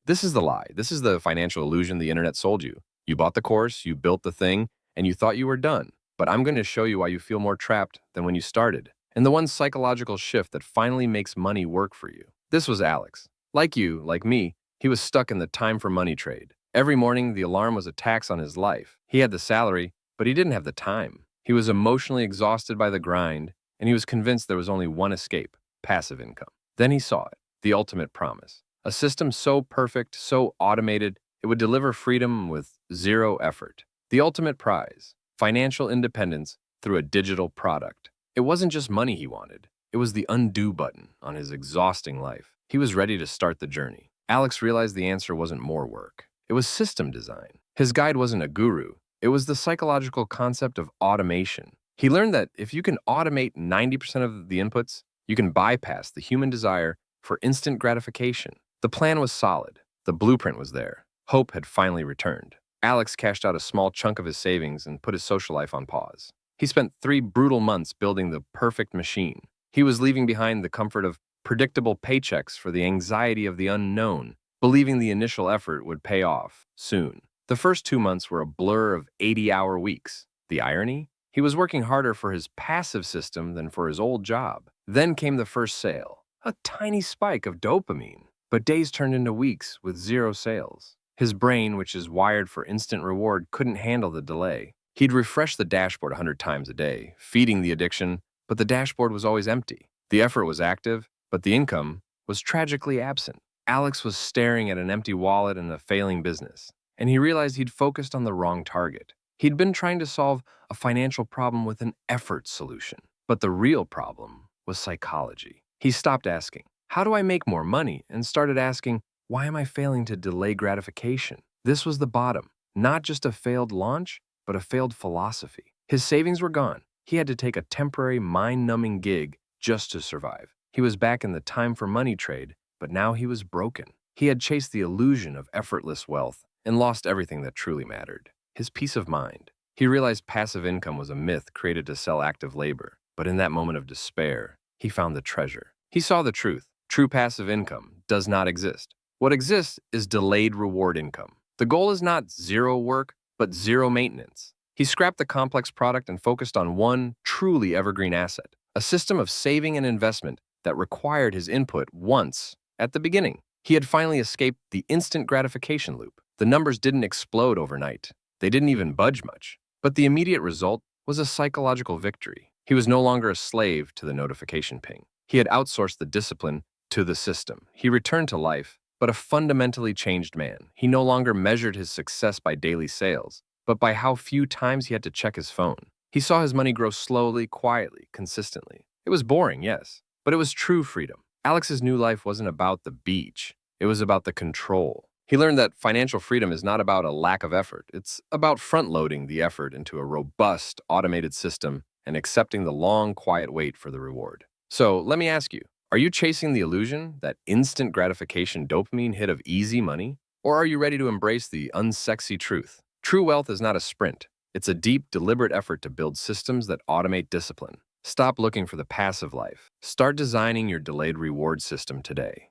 This is the lie. This is the financial illusion the internet sold you. You bought the course, you built the thing, and you thought you were done. But I'm going to show you why you feel more trapped than when you started, and the one psychological shift that finally makes money work for you. This was Alex. Like you, like me, he was stuck in the time for money trade. Every morning, the alarm was a tax on his life. He had the salary, but he didn't have the time. He was emotionally exhausted by the grind, and he was convinced there was only one escape: passive income. Then he saw it, the ultimate promise. A system so perfect, so automated, it would deliver freedom with zero effort. The ultimate prize: financial independence through a digital product. It wasn't just money he wanted. It was the undo button on his exhausting life. He was ready to start the journey. Alex realized the answer wasn't more work. It was system design. His guide wasn't a guru. It was the psychological concept of automation. He learned that if you can automate 90% of the inputs, you can bypass the human desire for instant gratification. The plan was solid. The blueprint was there. Hope had finally returned. Alex cashed out a small chunk of his savings and put his social life on pause. He spent 3 brutal months building the perfect machine. He was leaving behind the comfort of predictable paychecks for the anxiety of the unknown, believing the initial effort would pay off soon. The first 2 months were a blur of 80-hour weeks. The irony? He was working harder for his passive system than for his old job. Then came the first sale, a tiny spike of dopamine. But days turned into weeks with 0 sales. His brain, which is wired for instant reward, couldn't handle the delay. He'd refresh the dashboard 100 times a day, feeding the addiction, but the dashboard was always empty. The effort was active, but the income was tragically absent. Alex was staring at an empty wallet and a failing business, and he realized he'd focused on the wrong target. He'd been trying to solve a financial problem with an effort solution, but the real problem was psychology. He stopped asking, "How do I make more money?" and started asking, "Why am I failing to delay gratification?" This was the bottom, not just a failed launch, but a failed philosophy. His savings were gone. He had to take a temporary, mind-numbing gig just to survive. He was back in the time for money trade, but now he was broken. He had chased the illusion of effortless wealth and lost everything that truly mattered: his peace of mind. He realized passive income was a myth created to sell active labor, but in that moment of despair, he found the treasure. He saw the truth. True passive income does not exist. What exists is delayed reward income. The goal is not zero work, but zero maintenance. He scrapped the complex product and focused on one truly evergreen asset: a system of saving and investment that required his input once at the beginning. He had finally escaped the instant gratification loop. The numbers didn't explode overnight. They didn't even budge much. But the immediate result was a psychological victory. He was no longer a slave to the notification ping. He had outsourced the discipline to the system. He returned to life, but a fundamentally changed man. He no longer measured his success by daily sales, but by how few times he had to check his phone. He saw his money grow slowly, quietly, consistently. It was boring, yes, but it was true freedom. Alex's new life wasn't about the beach. It was about the control. He learned that financial freedom is not about a lack of effort. It's about front-loading the effort into a robust, automated system and accepting the long, quiet wait for the reward. So let me ask you, are you chasing the illusion, that instant gratification dopamine hit of easy money? Or are you ready to embrace the unsexy truth? True wealth is not a sprint. It's a deep, deliberate effort to build systems that automate discipline. Stop looking for the passive life. Start designing your delayed reward system today.